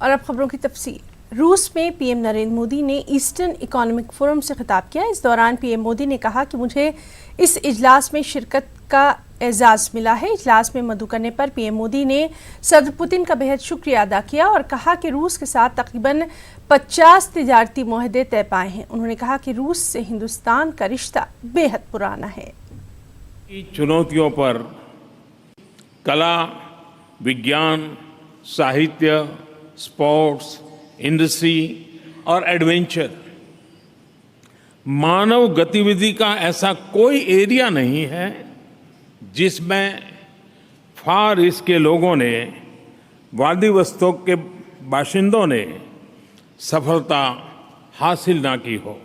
और अब खबरों की तफसील। रूस में पीएम नरेंद्र मोदी ने ईस्टर्न इकोनॉमिक फोरम से खिताब किया। इस दौरान पीएम मोदी ने कहा कि मुझे इस इजलास में शिरकत का एजाज़ मिला है। इजलास में मदु करने पर पीएम मोदी ने सदर पुतिन का बेहद शुक्रिया अदा किया और कहा कि रूस के साथ तकरीबन 50 तिजारती मुआहदे तय पाए हैं। उन्होंने कहा कि रूस से हिंदुस्तान का रिश्ता बेहद पुराना है। चुनौतियों पर कला, विज्ञान, साहित्य, स्पोर्ट्स, इंडस्ट्री और एडवेंचर, मानव गतिविधि का ऐसा कोई एरिया नहीं है जिसमें फार ईस्ट के लोगों ने, व्लादिवोस्तोक के बाशिंदों ने सफलता हासिल ना की हो।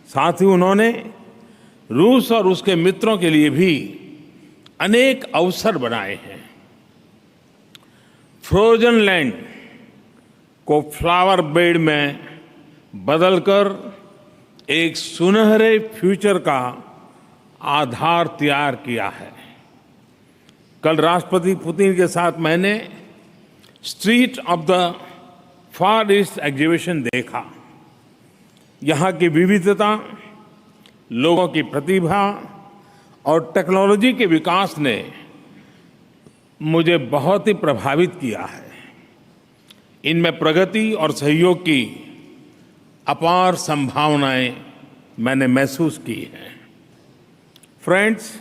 साथ ही उन्होंने रूस और उसके मित्रों के लिए भी अनेक अवसर बनाए हैं। फ्रोजन लैंड को फ्लावर बेड में बदलकर एक सुनहरे फ्यूचर का आधार तैयार किया है। कल राष्ट्रपति पुतिन के साथ मैंने street of the far east exhibition देखा। यहाँ की विविधता, लोगों की प्रतिभा और टेक्नोलॉजी के विकास ने मुझे बहुत ही प्रभावित किया है। इनमें प्रगति और सहयोग की अपार संभावनाएं मैंने महसूस की हैं। फ्रेंड्स,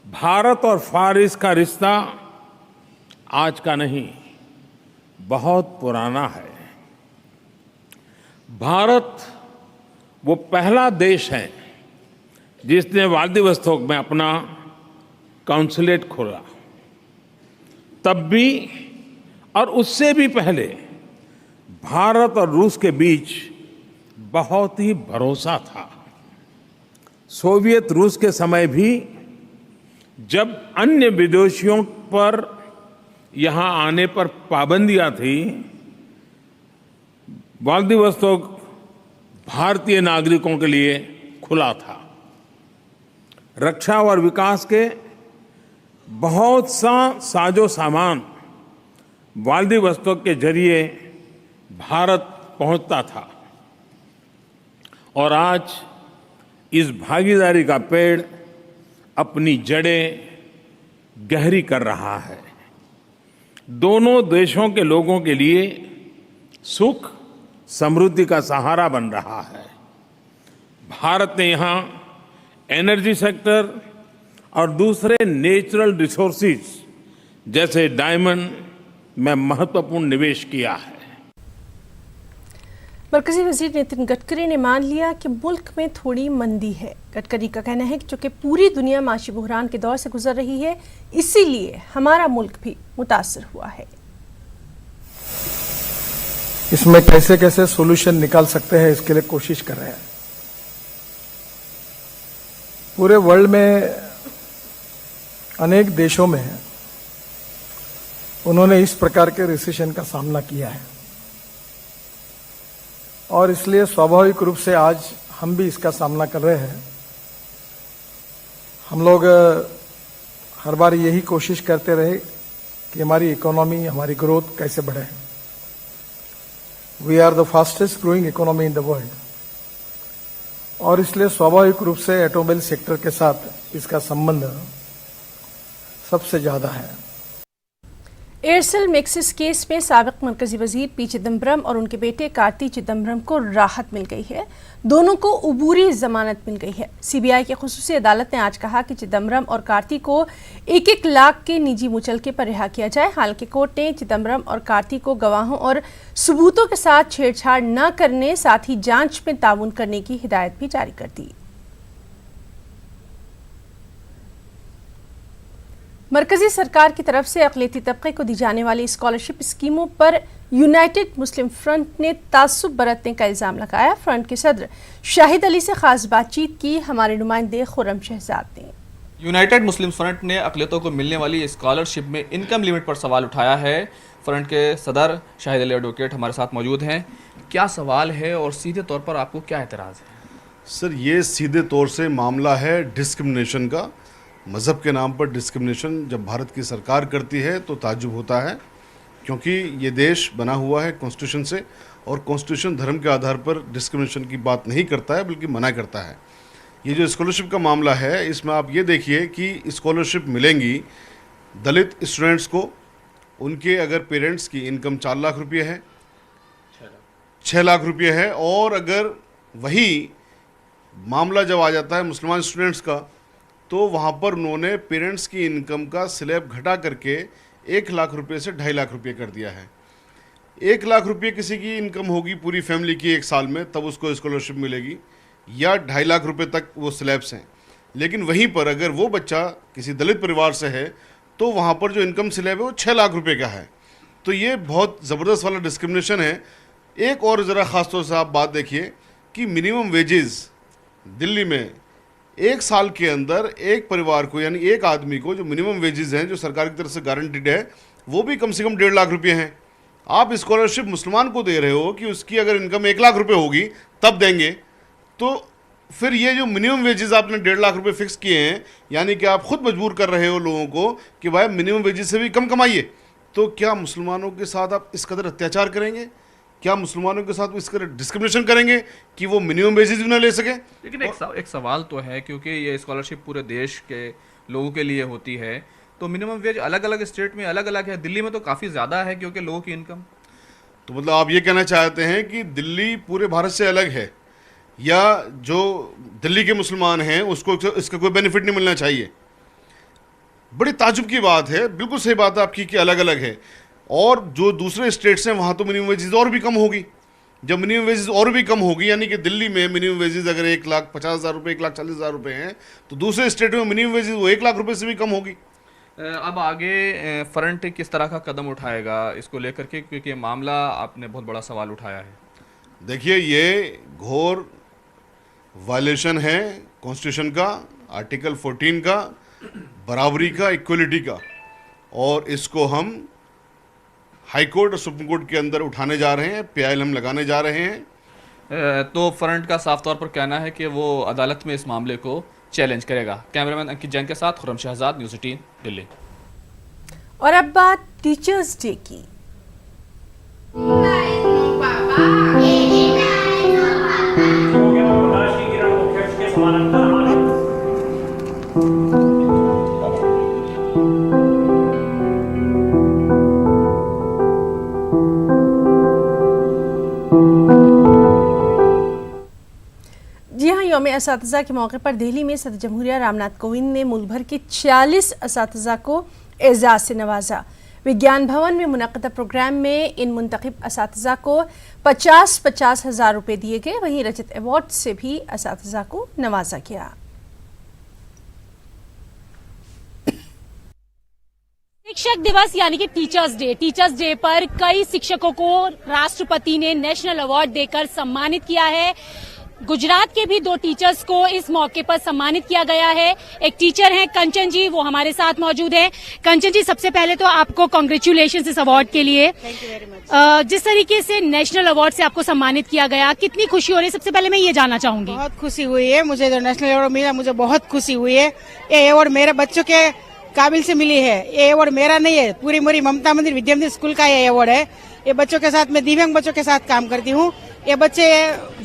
भारत और फार ईस्ट का रिश्ता आज का नहीं, बहुत पुराना है। भारत वो पहला देश है जिसने व्लादिवोस्तोक में अपना कॉन्सुलेट खोला। तब भी और उससे भी पहले भारत और रूस के बीच बहुत ही भरोसा था। सोवियत रूस के समय भी जब अन्य विदेशियों पर यहाँ आने पर पाबंदियां थी, व्लादिवोस्तोक भारतीय नागरिकों के लिए खुला था। रक्षा और विकास के बहुत सा साजो सामान व्लादिवोस्तोक के जरिए भारत पहुंचता था और आज इस भागीदारी का पेड़ अपनी जड़ें गहरी कर रहा है। दोनों देशों के लोगों के लिए सुख, समृद्धि का सहारा बन रहा है। भारत ने यहाँ एनर्जी सेक्टर और दूसरे नेचुरल रिसोर्सेज जैसे डायमंड में महत्वपूर्ण निवेश किया है। मरकजी वजीर नितिन गडकरी ने मान लिया कि मुल्क में थोड़ी मंदी है। गडकरी का कहना है कि चूंकि पूरी दुनिया माशी बहरान के दौर से गुजर रही है, इसीलिए हमारा मुल्क भी मुतासर हुआ है। इसमें कैसे कैसे सोल्यूशन निकाल सकते हैं, इसके लिए कोशिश कर रहे हैं। पूरे वर्ल्ड में अनेक देशों में उन्होंने इस प्रकार के रिसेशन का सामना किया है और इसलिए स्वाभाविक रूप से आज हम भी इसका सामना कर रहे हैं। हम लोग हर बार यही कोशिश करते रहे कि हमारी इकोनॉमी, हमारी ग्रोथ कैसे बढ़े। We are the fastest growing economy in the world और इसलिए स्वाभाविक रूप से ऑटोमोबाइल सेक्टर के साथ इसका संबंध सबसे ज्यादा है। एयरसेल मैक्सिस केस में साबिक मरकजी वजीर पी चिदम्बरम और उनके बेटे कार्ति चिदम्बरम को राहत मिल गई है। दोनों को उबूरी जमानत मिल गई है। सीबीआई की खुसूसी अदालत ने आज कहा कि चिदम्बरम और कार्ति को 1-1 लाख के निजी मुचलके पर रिहा किया जाए। हालांकि कोर्ट ने चिदम्बरम और कार्ति को गवाहों और सबूतों के साथ छेड़छाड़ न करने, साथ ही जांच में ताउन करने की हिदायत भी जारी कर दी। मरकजी सरकार की तरफ से अक़लियती तबके को दी जाने वाली स्कॉलरशिप स्कीमों पर यूनाइटेड मुस्लिम फ्रंट ने तासुब बरतने का इल्ज़ाम लगाया। फ्रंट के सदर शाहिद अली से खास बातचीत की हमारे नुमाइंदे खुर्रम शहजाद ने। यूनाइटेड मुस्लिम फ्रंट ने अक़लियतों को मिलने वाली स्कॉलरशिप में इनकम लिमिट पर सवाल उठाया है। फ्रंट के सदर शाहिद अली एडवोकेट हमारे साथ मौजूद हैं। क्या सवाल है और सीधे तौर पर आपको क्या एतराज़ है? सर, ये सीधे तौर से मामला है डिस्क्रिमिनेशन का। मज़हब के नाम पर डिस्क्रिमिनेशन जब भारत की सरकार करती है तो ताज्जुब होता है। क्योंकि ये देश बना हुआ है कॉन्स्टिट्यूशन से, और कॉन्स्टिट्यूशन धर्म के आधार पर डिस्क्रिमिनेशन की बात नहीं करता है बल्कि मना करता है। ये जो स्कॉलरशिप का मामला है, इसमें आप ये देखिए कि स्कॉलरशिप मिलेंगी दलित स्टूडेंट्स को, उनके अगर पेरेंट्स की इनकम 4 लाख रुपये है, 6 लाख रुपये है, और अगर वही मामला जब आ जाता है मुसलमान स्टूडेंट्स का, तो वहाँ पर उन्होंने पेरेंट्स की इनकम का स्लैब घटा करके 1 लाख रुपये से 2.5 लाख रुपये कर दिया है। 1 लाख रुपये किसी की इनकम होगी पूरी फैमिली की एक साल में, तब उसको स्कॉलरशिप मिलेगी, या 2.5 लाख रुपये तक वो स्लैब्स हैं। लेकिन वहीं पर अगर वो बच्चा किसी दलित परिवार से है, तो वहाँ पर जो इनकम स्लैब है वो 6 लाख रुपये का है। तो ये बहुत ज़बरदस्त वाला डिस्क्रिमिनेशन है। एक और ज़रा ख़ास तौर से आप बात देखिए कि मिनिमम वेजेस दिल्ली में एक साल के अंदर एक परिवार को, यानी एक आदमी को, जो मिनिमम वेजेस हैं जो सरकार की तरफ से गारंटीड है, वो भी कम से कम 1.5 लाख रुपये हैं। आप स्कॉलरशिप मुसलमान को दे रहे हो कि उसकी अगर इनकम 1 लाख रुपये होगी तब देंगे, तो फिर ये जो मिनिमम वेजेस आपने 1.5 लाख रुपये फिक्स किए हैं, यानी कि आप खुद मजबूर कर रहे हो लोगों को कि भाई मिनिमम वेजेस से भी कम कमाइए। तो क्या मुसलमानों के साथ आप इस कदर अत्याचार करेंगे? क्या मुसलमानों के साथ इस कदर डिस्क्रिमिनेशन करेंगे कि वो मिनिमम वेजेस भी ना ले सके? लेकिन एक सवाल तो है, क्योंकि ये स्कॉलरशिप पूरे देश के लोगों के लिए होती है, तो मिनिमम वेज अलग अलग स्टेट में अलग अलग है। दिल्ली में तो काफ़ी ज़्यादा है क्योंकि लोगों की इनकम। तो मतलब आप ये कहना चाहते हैं कि दिल्ली पूरे भारत से अलग है, या जो दिल्ली के मुसलमान हैं उसको इसका कोई बेनिफिट नहीं मिलना चाहिए? बड़ी ताजुब की बात है। बिल्कुल सही बात है आपकी कि अलग अलग है, और जो दूसरे स्टेट्स हैं वहाँ तो मिनिमम वेजेस और भी कम होगी। जब मिनिमम वेजेस और भी कम होगी, यानी कि दिल्ली में मिनिमम वेजेस अगर 1,50,000 रुपये, 1,40,000 रुपये हैं, तो दूसरे स्टेट में मिनिमम वेजेस वो 1 लाख रुपये से भी कम होगी। अब आगे फ्रंट किस तरह का कदम उठाएगा इसको लेकर के, क्योंकि मामला आपने बहुत बड़ा सवाल उठाया है। देखिए, ये घोर वायलेशन है कॉन्स्टिट्यूशन का, आर्टिकल 14 का, बराबरी का, इक्वलिटी का, और इसको हम हाई कोर्ट और सुप्रीम कोर्ट के अंदर उठाने जा रहे हैं, PIL हम लगाने जा रहे हैं। तो फ्रंट का साफ तौर पर कहना है कि वो अदालत में इस मामले को चैलेंज करेगा। कैमरामैन अंकित जैन के साथ खुर्रम शहजाद, न्यूज़ 18 दिल्ली। और अब बात टीचर्स डे की। जी हाँ, यौम असातिज़ा के मौके पर दिल्ली में सदर जमहूरिया रामनाथ कोविंद ने मुल्क भर के 46 असातिज़ा को एजाज़ से नवाजा। विज्ञान भवन में मुनक़दा प्रोग्राम में इन मुंतखब असातिज़ा को 50-50 हज़ार रुपये दिए गए। वहीं रजत अवार्ड से भी असातिज़ा को नवाजा गया। शिक्षक दिवस यानी कि टीचर्स डे पर कई शिक्षकों को राष्ट्रपति ने नेशनल अवार्ड देकर सम्मानित किया है। गुजरात के भी 2 टीचर्स को इस मौके पर सम्मानित किया गया है। एक टीचर हैं कंचन जी, वो हमारे साथ मौजूद हैं। कंचन जी, सबसे पहले तो आपको कांग्रेचुलेशंस इस अवार्ड के लिए। Thank you very much. जिस तरीके से नेशनल अवार्ड से आपको सम्मानित किया गया, कितनी खुशी हो रही है? सबसे पहले मैं ये जानना चाहूंगी। बहुत खुशी हुई है मुझे, जो नेशनल अवार्ड मिला मुझे बहुत खुशी हुई है। ये अवार्ड मेरे बच्चों के काबिल से मिली है। ये अवार्ड मेरा नहीं है, पूरी मेरी ममता मंदिर विद्या मंदिर स्कूल का ये अवार्ड है। ये बच्चों के साथ, मैं दिव्यांग बच्चों के साथ काम करती हूँ। ये बच्चे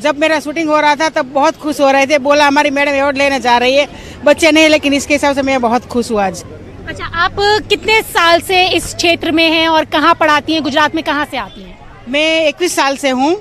जब मेरा शूटिंग हो रहा था तब बहुत खुश हो रहे थे, बोला हमारी मैडम अवार्ड लेने जा रही है। बच्चे नहीं, लेकिन इसके हिसाब से मैं बहुत खुश हूँ आज। अच्छा, आप कितने साल से इस क्षेत्र में हैं और कहाँ पढ़ाती हैं? गुजरात में कहाँ से आती हैं? मैं 21 साल से हूँ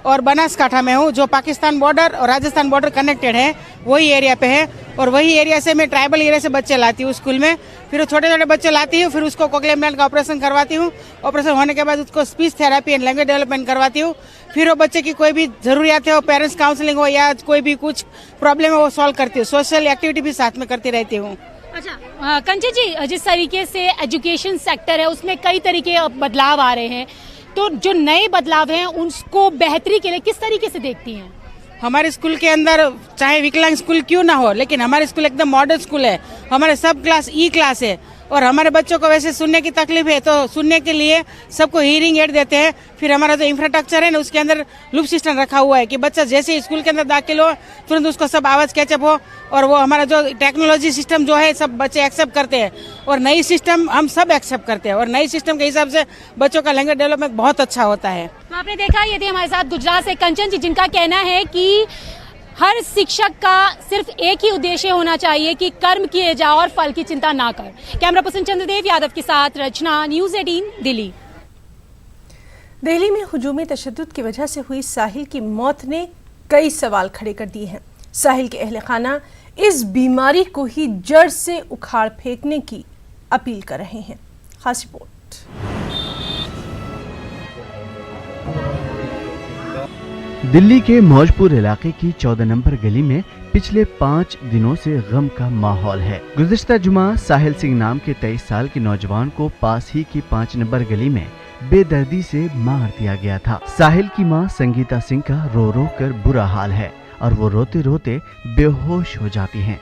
और बनासकाठा में हूँ, जो पाकिस्तान बॉर्डर और राजस्थान बॉर्डर कनेक्टेड है, वही एरिया पे है। और वही एरिया से मैं ट्राइबल एरिया से बच्चे लाती हूँ स्कूल में। फिर छोटे छोटे बच्चे लाती हूँ, फिर उसको कोक्लियर इम्प्लांट का ऑपरेशन करवाती हूँ। ऑपरेशन होने के बाद उसको speech therapy and language development करवाती हूँ। फिर वो बच्चे की कोई भी जरूरियात हो, पेरेंट्स काउंसलिंग हो या कोई भी कुछ प्रॉब्लम है, वो सॉल्व करती हूँ। सोशल एक्टिविटी भी साथ में करती रहती हूँ। अच्छा कंचन जी, जिस तरीके से एजुकेशन सेक्टर है उसमें कई तरीके बदलाव आ रहे हैं, तो जो नए बदलाव हैं उनको बेहतरी के लिए किस तरीके से देखती हैं? हमारे स्कूल के अंदर चाहे विकलांग स्कूल क्यों ना हो, लेकिन हमारे स्कूल एकदम मॉडल स्कूल है। हमारे सब क्लास ई क्लास है। और हमारे बच्चों को वैसे सुनने की तकलीफ है तो सुनने के लिए सबको हीयरिंग एड देते हैं। फिर हमारा जो इंफ्रास्ट्रक्चर है ना उसके अंदर लूप सिस्टम रखा हुआ है कि बच्चा जैसे ही स्कूल के अंदर दाखिल हो तुरंत उसको सब आवाज कैचअप हो, और वो हमारा जो टेक्नोलॉजी सिस्टम जो है सब बच्चे एक्सेप्ट करते हैं और नई सिस्टम हम सब एक्सेप्ट करते हैं और नई सिस्टम के हिसाब से बच्चों का लैंग्वेज डेवलपमेंट बहुत अच्छा होता है। तो आपने देखा, ये थी हमारे साथ गुजरात से कंचन जी, जिनका कहना है कि हर शिक्षक का सिर्फ एक ही उद्देश्य होना चाहिए कि कर्म किए जाओ और फल की चिंता ना कर। कैमरा पर्सन चंद्रदेव यादव के साथ रचना, न्यूज़ 18 दिल्ली। दिल्ली में हुजूमी तशद्दुद की वजह से हुई साहिल की मौत ने कई सवाल खड़े कर दिए हैं। साहिल के अहले खाना इस बीमारी को ही जड़ से उखाड़ फेंकने की अपील कर रहे हैं। खास रिपोर्ट। दिल्ली के मौजपुर इलाके की 14 नंबर गली में पिछले 5 दिनों से गम का माहौल है। गुज़िश्ता जुमा साहिल सिंह नाम के 23 साल के नौजवान को पास ही की 5 नंबर गली में बेदर्दी से मार दिया गया था। साहिल की मां संगीता सिंह का रो रो कर बुरा हाल है और वो रोते रोते बेहोश हो जाती हैं।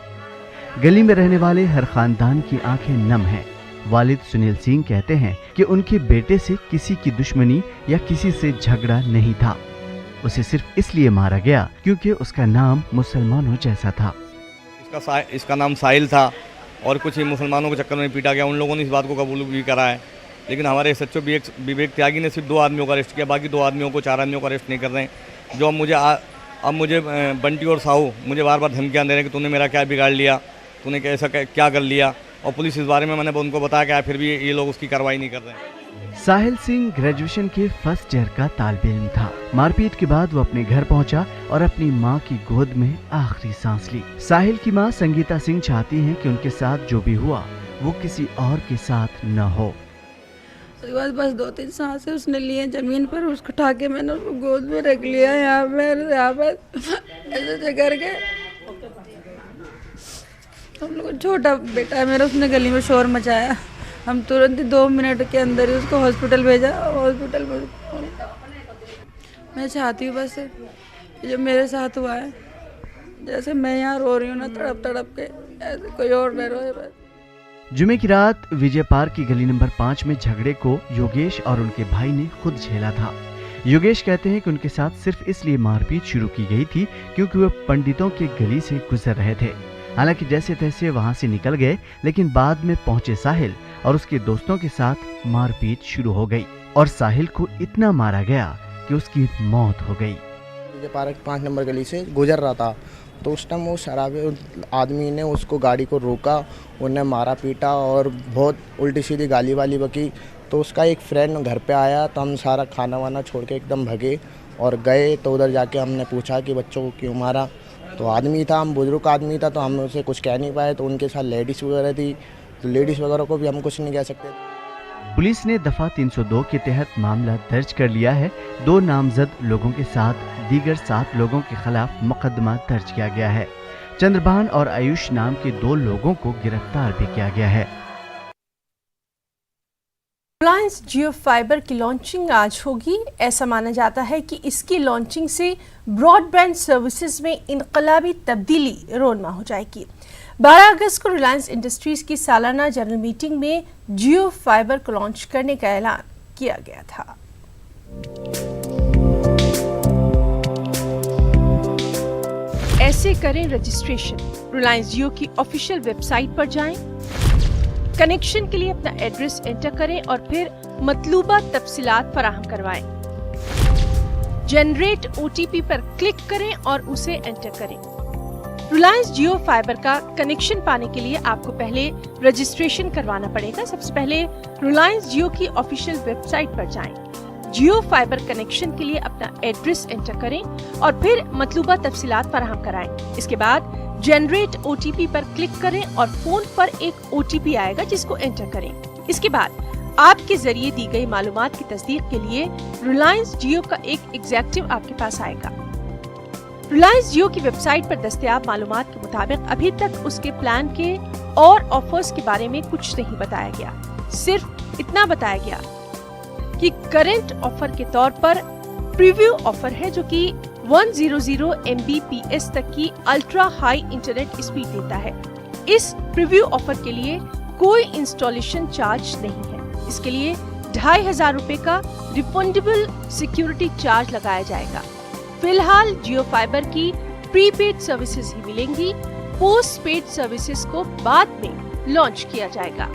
गली में रहने वाले हर खानदान की आंखें नम हैं। वालिद सुनील सिंह कहते हैं कि उनके बेटे से किसी की दुश्मनी या किसी से झगड़ा नहीं था। उसे सिर्फ इसलिए मारा गया क्योंकि उसका नाम मुसलमानों जैसा था। इसका नाम साहिल था और कुछ ही मुसलमानों के चक्कर में पीटा गया। उन लोगों ने इस बात को कबूल भी करा है, लेकिन हमारे सच्चो विवेक त्यागी ने सिर्फ 2 आदमियों को अरेस्ट किया, बाकी 2 आदमियों को 4 आदमियों को अरेस्ट नहीं कर रहे हैं। जो अब मुझे बंटी और साहू मुझे बार बार धमकियाँ दे रहे हैं कि तूने मेरा क्या बिगाड़ लिया, तूने कैसा क्या कर लिया, और पुलिस इस बारे में मैंने उनको बताया क्या, फिर भी ये लोग उसकी कार्रवाई नहीं कर रहे हैं। साहिल सिंह ग्रेजुएशन के फर्स्ट ईयर का तालिबे इल्म था। मारपीट के बाद वो अपने घर पहुंचा और अपनी मां की गोद में आखिरी सांस ली। साहिल की मां संगीता सिंह चाहती हैं कि उनके साथ जो भी हुआ वो किसी और के साथ न हो। बस 2-3 सांसें उसने लिए जमीन पर, उसको उठा के मैंने उसको गोद में रख लिया यहाँ पर ऐसे करके। हम लोग छोटा बेटा है मेरा, उसने गली में शोर मचाया, हम तुरंत ही 2 मिनट के अंदर ही उसको हॉस्पिटल भेजा। हॉस्पिटल में मैं चाहती हूँ बस जो मेरे साथ हुआ है, जैसे मैं यहाँ रो रही हूँ ना तड़प तड़प के, ऐसे कोई और न रोए बस। जुमे की रात विजय पार्क की गली नंबर 5 में झगड़े को योगेश और उनके भाई ने खुद झेला था। योगेश कहते हैं कि उनके साथ सिर्फ इसलिए मारपीट शुरू की गई थी क्योंकि वे पंडितों के गली से गुजर रहे थे। हालांकि जैसे तैसे वहां से निकल गए, लेकिन बाद में पहुंचे साहिल और उसके दोस्तों के साथ मारपीट शुरू हो गई और साहिल को इतना मारा गया कि उसकी मौत हो गई। विजय पार्क 5 नंबर गली से गुजर रहा था तो उस टाइम वो शराबी आदमी ने उसको गाड़ी को रोका, उन्हें मारा पीटा और बहुत उल्टी सीधी गाली वाली बकी। तो उसका एक फ्रेंड घर पे आया तो हम सारा खाना वाना छोड़ के एकदम भगे और गए। तो उधर जाके हमने पूछा कि बच्चों को क्यों मारा, तो आदमी था, हम बुजुर्ग आदमी था, तो हम उसे कुछ कह नहीं पाए। तो उनके साथ लेडीज़ वगैरह थी, तो लेडीज़ वगैरह को भी हम कुछ नहीं कह सकते। पुलिस ने दफा 302 के तहत मामला दर्ज कर लिया है। 2 नामजद लोगों के साथ दीगर 7 लोगों के खिलाफ मुकदमा दर्ज किया गया है। चंद्रभान और आयुष नाम के 2 लोगों को गिरफ्तार भी किया गया है। रिलायंस जियो फाइबर की लॉन्चिंग आज होगी। ऐसा माना जाता है कि इसकी लॉन्चिंग से ब्रॉडबैंड सर्विसेज में इनकलाबी तब्दीली रोनमा हो जाएगी। 12 अगस्त को रिलायंस इंडस्ट्रीज की सालाना जनरल मीटिंग में जियो फाइबर को लॉन्च करने का ऐलान किया गया था। ऐसे करें रजिस्ट्रेशन। रिलायंस जियो की ऑफिशियल वेबसाइट पर जाएं, कनेक्शन के लिए अपना एड्रेस एंटर करें और फिर मतलूबा तफसीलात फराहम करवाएं। जनरेट ओटीपी पर क्लिक करें और उसे एंटर करें। रिलायंस जियो फाइबर का कनेक्शन पाने के लिए आपको पहले रजिस्ट्रेशन करवाना पड़ेगा। सबसे पहले रिलायंस जियो की ऑफिशियल वेबसाइट पर जाएं, जियो फाइबर कनेक्शन के लिए अपना एड्रेस एंटर करें और फिर मतलूबा तफसीलात फराहम कराएं। इसके बाद जनरेट ओटीपी पर क्लिक करें और फोन पर एक ओटीपी आएगा जिसको एंटर करें। इसके बाद आपके जरिए दी गई मालूमात की तस्दीक के लिए रिलायंस जियो का एक एग्जीक्यूटिव आपके पास आएगा। रिलायंस जियो की वेबसाइट पर दस्तयाब मालूमात के मुताबिक अभी तक उसके प्लान के और ऑफर्स के बारे में कुछ नहीं बताया गया। सिर्फ इतना बताया गया कि करंट ऑफर के तौर पर प्रीव्यू ऑफर है जो कि 100 Mbps तक की अल्ट्रा हाई इंटरनेट स्पीड देता है। इस प्रीव्यू ऑफर के लिए कोई इंस्टॉलेशन चार्ज नहीं है। इसके लिए 2500 रुपए का रिफंडेबल सिक्योरिटी चार्ज लगाया जाएगा। फिलहाल जियो फाइबर की प्रीपेड सर्विसेज ही मिलेंगी, पोस्ट पेड सर्विसेज को बाद में लॉन्च किया जाएगा।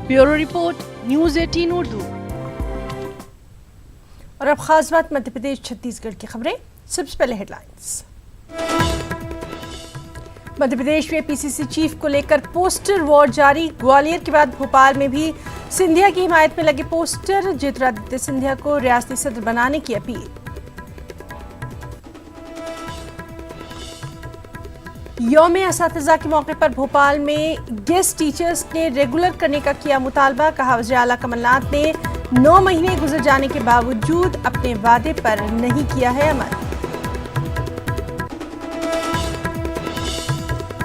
Bureau report, news 18 Urdu. और अब खास बात मध्य प्रदेश छत्तीसगढ़ की खबरें। सबसे पहले हेडलाइंस। मध्य प्रदेश में पीसीसी चीफ को लेकर पोस्टर वॉर जारी। ग्वालियर के बाद भोपाल में भी सिंधिया की हिमायत में लगे पोस्टर। ज्योतिरादित्य सिंधिया को रियासती सदर बनाने की अपील। यौम असातिज़ा के मौके पर भोपाल में गेस्ट टीचर्स ने रेगुलर करने का किया मुतालबा। कहा वज़ीर आला कमलनाथ ने 9 महीने गुजर जाने के बावजूद अपने वादे पर नहीं किया है अमल।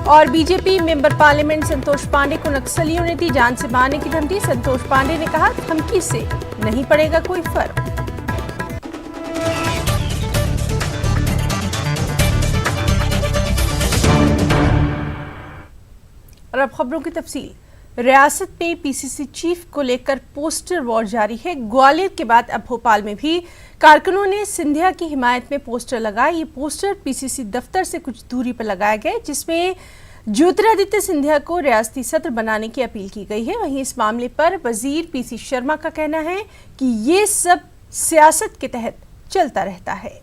और BJP member parliament Santosh Pandey को नक्सलियों ने दी जान से मारने की धमकी। संतोष पांडे ने कहा, धमकी से नहीं पड़ेगा कोई फर्क। और अब खबरों की तफसील। रियासत में पीसीसी चीफ को लेकर पोस्टर वॉर जारी है। ग्वालियर के बाद अब भोपाल में भी कारकुनों ने सिंधिया की हिमायत में पोस्टर लगाए। ये पोस्टर पीसीसी दफ्तर से कुछ दूरी पर लगाए गए, जिसमें ज्योतिरादित्य सिंधिया को रियासती सदर बनाने की अपील की गई है। वहीं इस मामले पर वजीर पीसी शर्मा का कहना है कि ये सब सियासत के तहत चलता रहता है।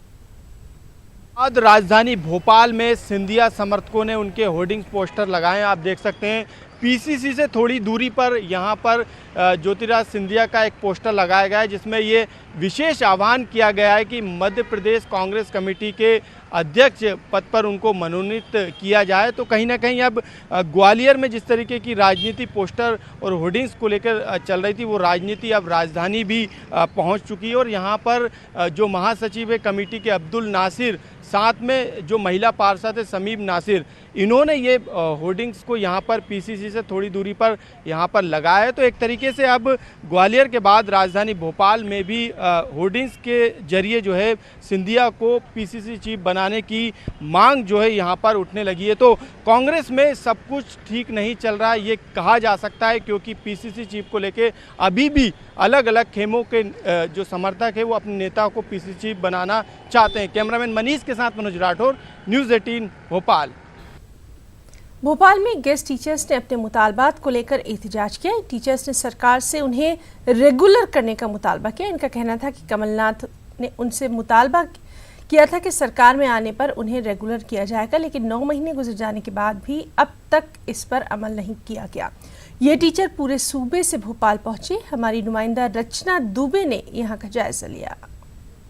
आज राजधानी भोपाल में सिंधिया समर्थकों ने उनके होर्डिंग्स पोस्टर लगाए। आप देख सकते हैं पीसीसी से थोड़ी दूरी पर यहाँ पर ज्योतिरादित्य सिंधिया का एक पोस्टर लगाया गया है, जिसमें ये विशेष आह्वान किया गया है कि मध्य प्रदेश कांग्रेस कमेटी के अध्यक्ष पद पर उनको मनोनीत किया जाए। तो कहीं ना कहीं अब ग्वालियर में जिस तरीके की राजनीति पोस्टर और होर्डिंग्स को लेकर चल रही थी, वो राजनीति अब राजधानी भी पहुंच चुकी है। और यहाँ पर जो महासचिव है कमेटी के अब्दुल नासिर, साथ में जो महिला पार्षद है समीम नासिर, इन्होंने ये होर्डिंग्स को यहाँ पर पीसीसी से थोड़ी दूरी पर यहाँ पर लगाया है। तो एक तरीके से अब ग्वालियर के बाद राजधानी भोपाल में भी होर्डिंग्स के जरिए जो है सिंधिया को पीसीसी चीफ बनाने की मांग जो है यहाँ पर उठने लगी है। तो कांग्रेस में सब कुछ ठीक नहीं चल रहा है ये कहा जा सकता है, क्योंकि पीसीसी चीफ को लेके अभी भी अलग अलग खेमों के जो समर्थक है वो अपने नेता को पीसीसी चीफ बनाना चाहते हैं। कैमरामैन मनीष के साथ मनोज राठौर, न्यूज़ 18 भोपाल। भोपाल में गेस्ट टीचर्स ने अपने मुतालबात को लेकर एहतजाज किया। टीचर्स ने सरकार से उन्हें रेगुलर करने का मुतालबा किया। इनका कहना था कि कमलनाथ ने उनसे मुतालबा किया था कि सरकार में आने पर उन्हें रेगुलर किया जाएगा, लेकिन 9 महीने गुजर जाने के बाद भी अब तक इस पर अमल नहीं किया गया। ये टीचर पूरे सूबे से भोपाल पहुंचे। हमारी नुमाइंदा रचना दुबे ने यहाँ का जायजा लिया।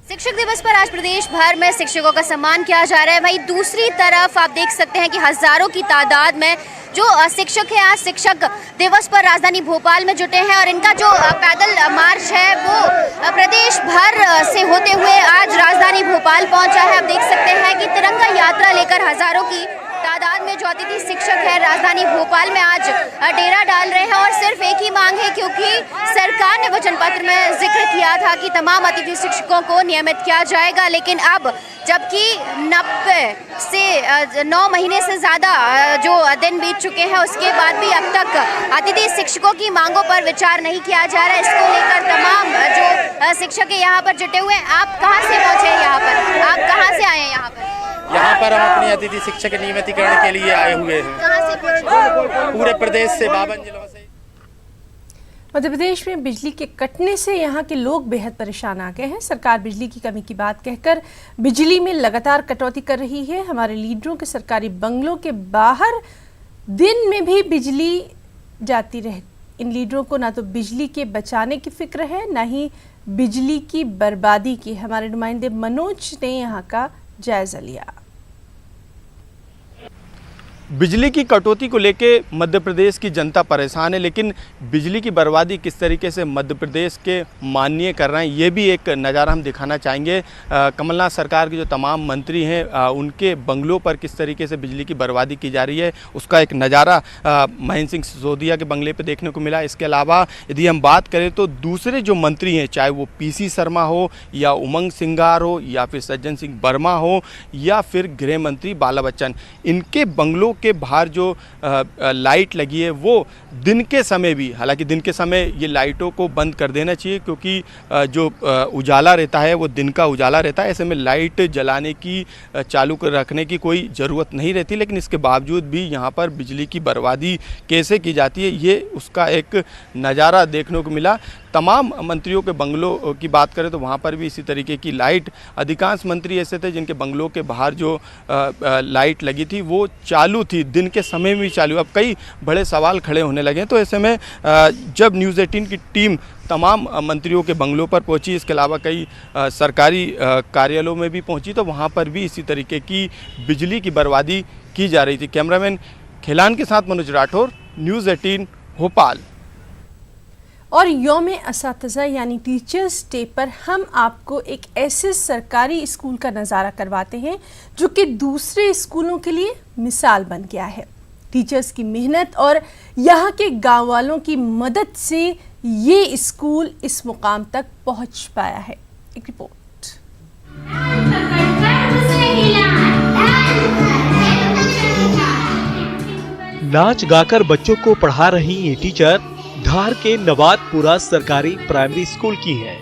शिक्षक दिवस पर आज प्रदेश भर में शिक्षकों का सम्मान किया जा रहा है। वहीं दूसरी तरफ आप देख सकते हैं कि हजारों की तादाद में जो शिक्षक हैं आज शिक्षक दिवस पर राजधानी भोपाल में जुटे हैं। और इनका जो पैदल मार्च है वो प्रदेश भर से होते हुए आज राजधानी भोपाल पहुंचा है। आप देख सकते हैं कि तिरंगा यात्रा लेकर हजारों की तादाद में जो अतिथि शिक्षक है राजधानी भोपाल में आज डेरा डाल रहे हैं। और सिर्फ एक ही मांग है, क्योंकि सरकार ने वचन पत्र में जिक्र किया था कि तमाम अतिथि शिक्षकों को नियमित किया जाएगा, लेकिन अब जबकि 90 से 9 महीने से ज़्यादा जो दिन बीत चुके हैं, उसके बाद भी अब तक अतिथि शिक्षकों की मांगों पर विचार नहीं किया जा रहा है। इसको लेकर तमाम जो शिक्षक यहाँ पर जुटे हुए हैं। आप कहाँ से पहुँचे यहाँ पर? आप कहाँ से आए हैं यहाँ पर? यहाँ पर हम अपनी अतिथि शिक्षक नियमितीकरण के लिए आए हुए हैं। कहाँ से पहुँचे? पूरे प्रदेश से 52 जिलों से। मध्य प्रदेश में बिजली के कटने से यहाँ के लोग बेहद परेशान आ गए हैं। सरकार बिजली की कमी की बात कहकर बिजली में लगातार कटौती कर रही है। हमारे लीडरों के सरकारी बंगलों के बाहर दिन में भी बिजली जाती रहे। इन लीडरों को ना तो बिजली के बचाने की फिक्र है, ना ही बिजली की बर्बादी की। हमारे नुमाइंदे मनोज ने यहाँ का जायजा लिया। बिजली की कटौती को लेके मध्य प्रदेश की जनता परेशान है, लेकिन बिजली की बर्बादी किस तरीके से मध्य प्रदेश के माननीय कर रहे हैं ये भी एक नज़ारा हम दिखाना चाहेंगे। कमलनाथ सरकार के जो तमाम मंत्री हैं उनके बंगलों पर किस तरीके से बिजली की बर्बादी की जा रही है उसका एक नज़ारा महेंद्र सिंह सिसोदिया के बंगले पर देखने को मिला। इसके अलावा यदि हम बात करें तो दूसरे जो मंत्री हैं, चाहे वो पीसी शर्मा हो या उमंग सिंगार हो या फिर सज्जन सिंह वर्मा हो या फिर गृह मंत्री बाला बच्चन, इनके बंगलों के बाहर जो लाइट लगी है वो दिन के समय भी, हालांकि दिन के समय ये लाइटों को बंद कर देना चाहिए क्योंकि जो उजाला रहता है वो दिन का उजाला रहता है, ऐसे में लाइट जलाने की चालू कर रखने की कोई ज़रूरत नहीं रहती। लेकिन इसके बावजूद भी यहाँ पर बिजली की बर्बादी कैसे की जाती है, ये उसका एक नज़ारा देखने को मिला। तमाम मंत्रियों के बंगलों की बात करें तो वहाँ पर भी इसी तरीके की लाइट, अधिकांश मंत्री ऐसे थे जिनके बंगलों के बाहर जो लाइट लगी थी वो चालू थी, दिन के समय में भी चालू। अब कई बड़े सवाल खड़े होने लगे हैं। तो ऐसे में जब न्यूज़ 18 की टीम तमाम मंत्रियों के बंगलों पर पहुंची, इसके अलावा कई सरकारी कार्यालयों में भी पहुंची, तो वहां पर भी इसी तरीके की बिजली की बर्बादी की जा रही थी। कैमरामैन खिलान के साथ मनोज राठौर, न्यूज़ 18 भोपाल। और यौम असातिज़ा यानी टीचर्स डे पर हम आपको एक ऐसे सरकारी स्कूल का नज़ारा करवाते हैं जो कि दूसरे स्कूलों के लिए मिसाल बन गया है। टीचर्स की मेहनत और यहाँ के गाँव वालों की मदद से ये स्कूल इस मुकाम तक पहुँच पाया है। एक रिपोर्ट। नाच गाकर बच्चों को पढ़ा रही ये टीचर धार के नवादपुरा सरकारी प्राइमरी स्कूल की हैं।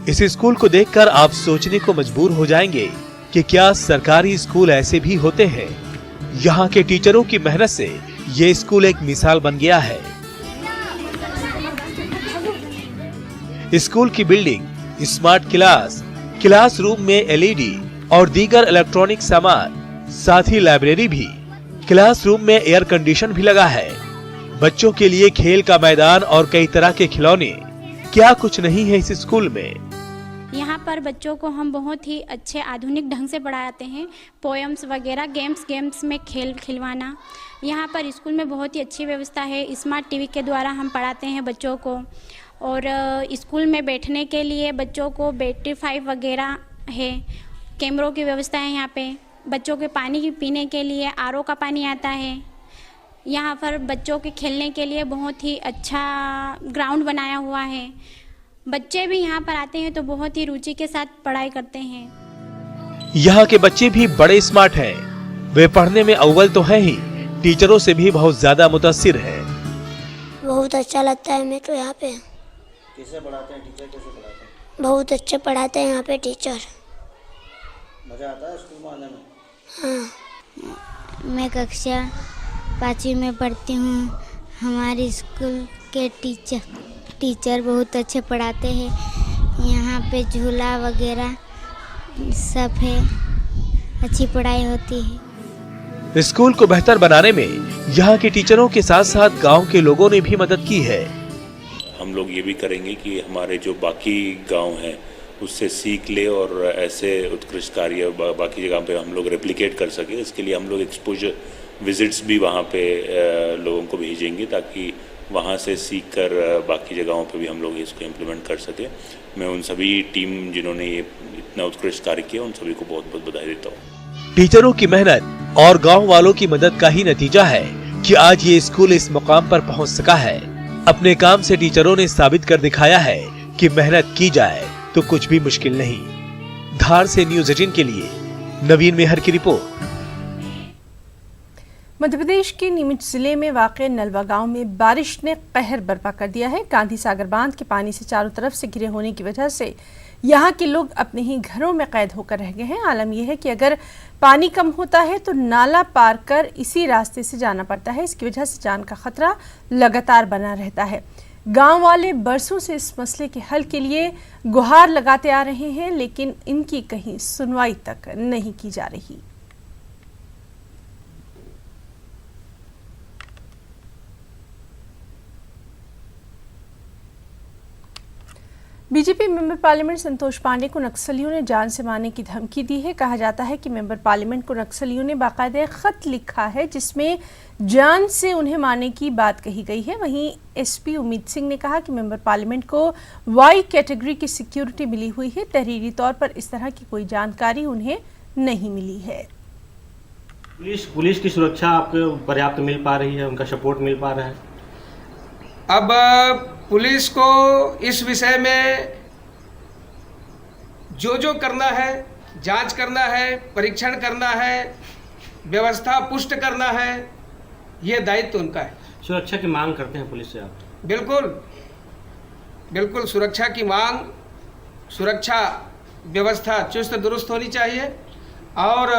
इस स्कूल को देखकर आप सोचने को मजबूर हो जाएंगे कि क्या सरकारी स्कूल ऐसे भी होते हैं। यहाँ के टीचरों की मेहनत से ये स्कूल एक मिसाल बन गया है। स्कूल की बिल्डिंग, स्मार्ट क्लासरूम में एलईडी और दीगर इलेक्ट्रॉनिक सामान, साथ ही लाइब्रेरी भी। क्लासरूम में एयर कंडीशन भी लगा है। बच्चों के लिए खेल का मैदान और कई तरह के खिलौने, क्या कुछ नहीं है इस स्कूल में। यहाँ पर बच्चों को हम बहुत ही अच्छे आधुनिक ढंग से पढ़ाते हैं। पोएम्स वगैरह, गेम्स में खिलवाना। यहाँ पर स्कूल में बहुत ही अच्छी व्यवस्था है। स्मार्ट टीवी के द्वारा हम पढ़ाते हैं बच्चों को। और स्कूल में बैठने के लिए बच्चों को बैटरी 5 वगैरह है। कैमरों की व्यवस्था है यहाँ पे। बच्चों के पानी पीने के लिए आरओ का पानी आता है। यहाँ पर बच्चों के खेलने के लिए बहुत ही अच्छा ग्राउंड बनाया हुआ है। बच्चे भी यहाँ पर आते हैं तो बहुत ही रुचि के साथ पढ़ाई करते हैं। यहाँ के बच्चे भी बड़े स्मार्ट हैं। वे पढ़ने में अव्वल तो है ही, टीचरों से भी बहुत ज्यादा मुतासिर है। बहुत अच्छा लगता है हमें तो यहाँ पे। कैसे पढ़ाते हैं टीचर, कैसे पढ़ाते हैं? बहुत अच्छे पढ़ाते हैं यहाँ पे टीचर। मजा आता है स्कूल में आने में? हाँ, मैं कक्षा 5वीं में पढ़ती हूँ। हमारे स्कूल के टीचर बहुत अच्छे पढ़ाते हैं। यहाँ पे झूला वगैरह सब है, अच्छी पढ़ाई होती है। स्कूल को बेहतर बनाने में यहाँ के टीचरों के साथ साथ गांव के लोगों ने भी मदद की है। हम लोग ये भी करेंगे कि हमारे जो बाकी गांव हैं उससे सीख ले और ऐसे उत्कृष्ट कार्य बाकी जगह पे हम लोग रेप्लिकेट कर सके। इसके लिए हम लोग एक्सपोजर विजिट्स भी वहाँ पे लोगों को भेजेंगे ताकि वहाँ से सीख कर बाकी जगहों पे भी हम लोग इसको इम्प्लीमेंट कर सकें। मैं उन सभी टीम जिन्होंने ये इतना उत्कृष्ट कार्य किया उन सभी को बहुत बहुत बधाई देता हूँ। टीचरों की मेहनत और गाँव वालों की मदद का ही नतीजा है कि आज ये स्कूल इस मुकाम पर पहुँच सका है। अपने काम से टीचरों ने साबित कर दिखाया है कि मेहनत की जाए तो कुछ भी मुश्किल नहीं। धार से न्यूज़ 18 के लिए नवीन मेहर की रिपोर्ट। मध्य प्रदेश के नीमच जिले में वाक़े नलवा गांव में बारिश ने कहर बर्पा कर दिया है। गांधी सागर बांध के पानी से चारों तरफ से घिरे होने की वजह से यहाँ के लोग अपने ही घरों में कैद होकर रह गए हैं। आलम यह है कि अगर पानी कम होता है तो नाला पार कर इसी रास्ते से जाना पड़ता है। इसकी वजह से जान का खतरा लगातार बना रहता है। गांव वाले बरसों से इस मसले के हल के लिए गुहार लगाते आ रहे हैं, लेकिन इनकी कहीं सुनवाई तक नहीं की जा रही। BJP member parliament Santosh Pandey को नक्सलियों ने जान से मारने की धमकी दी है। कहा जाता है कि मेंबर पार्लियामेंट को नक्सलियों ने बाकायदा खत लिखा है जिसमें जान से उन्हें मारने की बात कही गई है। वहीं एसपी उम्मीद सिंह ने कहा कि मेंबर पार्लियामेंट को वाई कैटेगरी की सिक्योरिटी मिली हुई है। तहरीरी तौर पर इस तरह की कोई जानकारी उन्हें नहीं मिली है। पुलिस की सुरक्षा आपको पर्याप्त मिल पा रही है, उनका सपोर्ट मिल पा रहा है? अब पुलिस को इस विषय में जो करना है, जांच करना है, परीक्षण करना है, व्यवस्था पुष्ट करना है, ये दायित्व उनका है। सुरक्षा की मांग करते हैं पुलिस से आप? बिल्कुल सुरक्षा की मांग, सुरक्षा व्यवस्था चुस्त दुरुस्त होनी चाहिए। और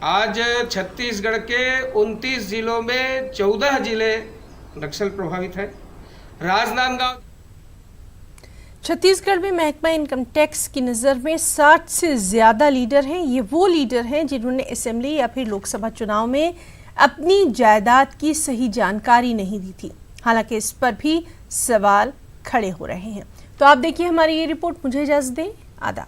आज छत्तीसगढ़ के 29 जिलों में 14 जिले नक्सल प्रभावित हैं। राजनांदगांव छत्तीसगढ़ में महकमा इनकम टैक्स की नज़र में 60 से ज़्यादा लीडर हैं। ये वो लीडर हैं जिन्होंने असेंबली या फिर लोकसभा चुनाव में अपनी जायदाद की सही जानकारी नहीं दी थी। हालांकि इस पर भी सवाल खड़े हो रहे हैं। तो आप देखिए हमारी ये रिपोर्ट। मुझे इजाज़त दें। आदाब।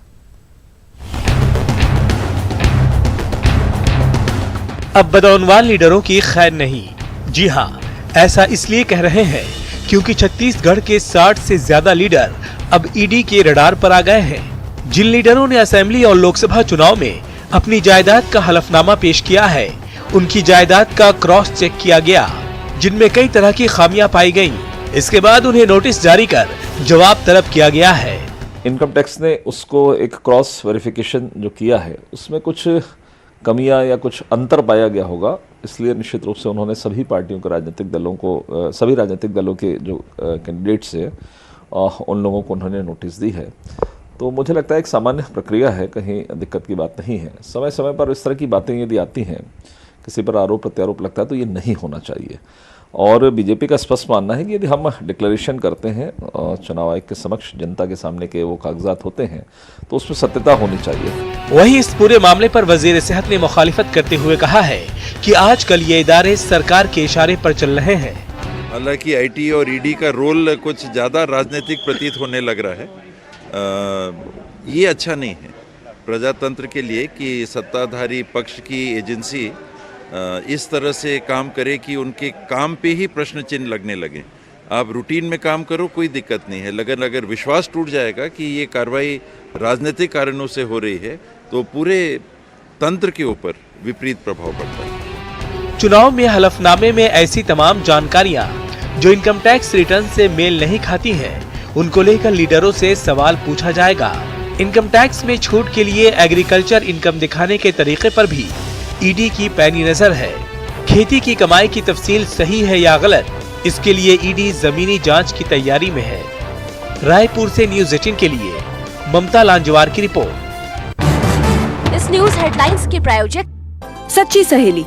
अब बदौनवान लीडरों की खैर नहीं। जी हाँ, ऐसा इसलिए कह रहे हैं क्योंकि छत्तीसगढ़ के 60 से ज्यादा लीडर अब ईडी के रडार पर आ गए हैं। जिन लीडरों ने असेंबली और लोकसभा चुनाव में अपनी जायदाद का हलफनामा पेश किया है, उनकी जायदाद का क्रॉस चेक किया गया, जिनमें कई तरह की खामियां पाई गईं। इसके बाद उन्हें नोटिस जारी कर जवाब तलब किया गया है। इनकम टैक्स ने उसको एक क्रॉस वेरिफिकेशन जो किया है, उसमें कुछ कमियां या कुछ अंतर पाया गया होगा, इसलिए निश्चित रूप से उन्होंने सभी पार्टियों के राजनीतिक दलों को, सभी राजनीतिक दलों के जो कैंडिडेट्स हैं, उन लोगों को उन्होंने नोटिस दी है। तो मुझे लगता है एक सामान्य प्रक्रिया है, कहीं दिक्कत की बात नहीं है। समय समय पर इस तरह की बातें यदि आती हैं, किसी पर आरोप प्रत्यारोप लगता है, तो ये नहीं होना चाहिए। और बीजेपी का स्पष्ट मानना है कि यदि हम डिक्लेरेशन करते हैं चुनाव आयोग के समक्ष, जनता के सामने के वो कागजात होते हैं, तो उसमें सत्यता होनी चाहिए। वहीं इस पूरे मामले पर वजीर सेहत ने मुखालिफत करते हुए कहा है कि आजकल ये इदारे सरकार के इशारे पर चल रहे हैं। हालांकि आईटी और ईडी का रोल कुछ ज़्यादा राजनीतिक प्रतीत होने लग रहा है। ये अच्छा नहीं है प्रजातंत्र के लिए कि सत्ताधारी पक्ष की एजेंसी इस तरह से काम करे कि उनके काम पे ही प्रश्न चिन्ह लगने लगे। आप रूटीन में काम करो, कोई दिक्कत नहीं है, लेकिन अगर विश्वास टूट जाएगा कि ये कार्रवाई राजनीतिक कारणों से हो रही है, तो पूरे तंत्र के ऊपर विपरीत प्रभाव पड़ता है। चुनाव में हलफनामे में ऐसी तमाम जानकारियां जो इनकम टैक्स रिटर्न से मेल नहीं खाती हैं, उनको लेकर लीडरों से सवाल पूछा जाएगा। इनकम टैक्स में छूट के लिए एग्रीकल्चर इनकम दिखाने के तरीके पर भी ईडी की पैनी नजर है। खेती की कमाई की तफसील सही है या गलत, इसके लिए ईडी जमीनी जांच की तैयारी में है। रायपुर से न्यूज़ 18 के लिए ममता लांजवार की रिपोर्ट। इस न्यूज हेडलाइंस के प्रायोजक सच्ची सहेली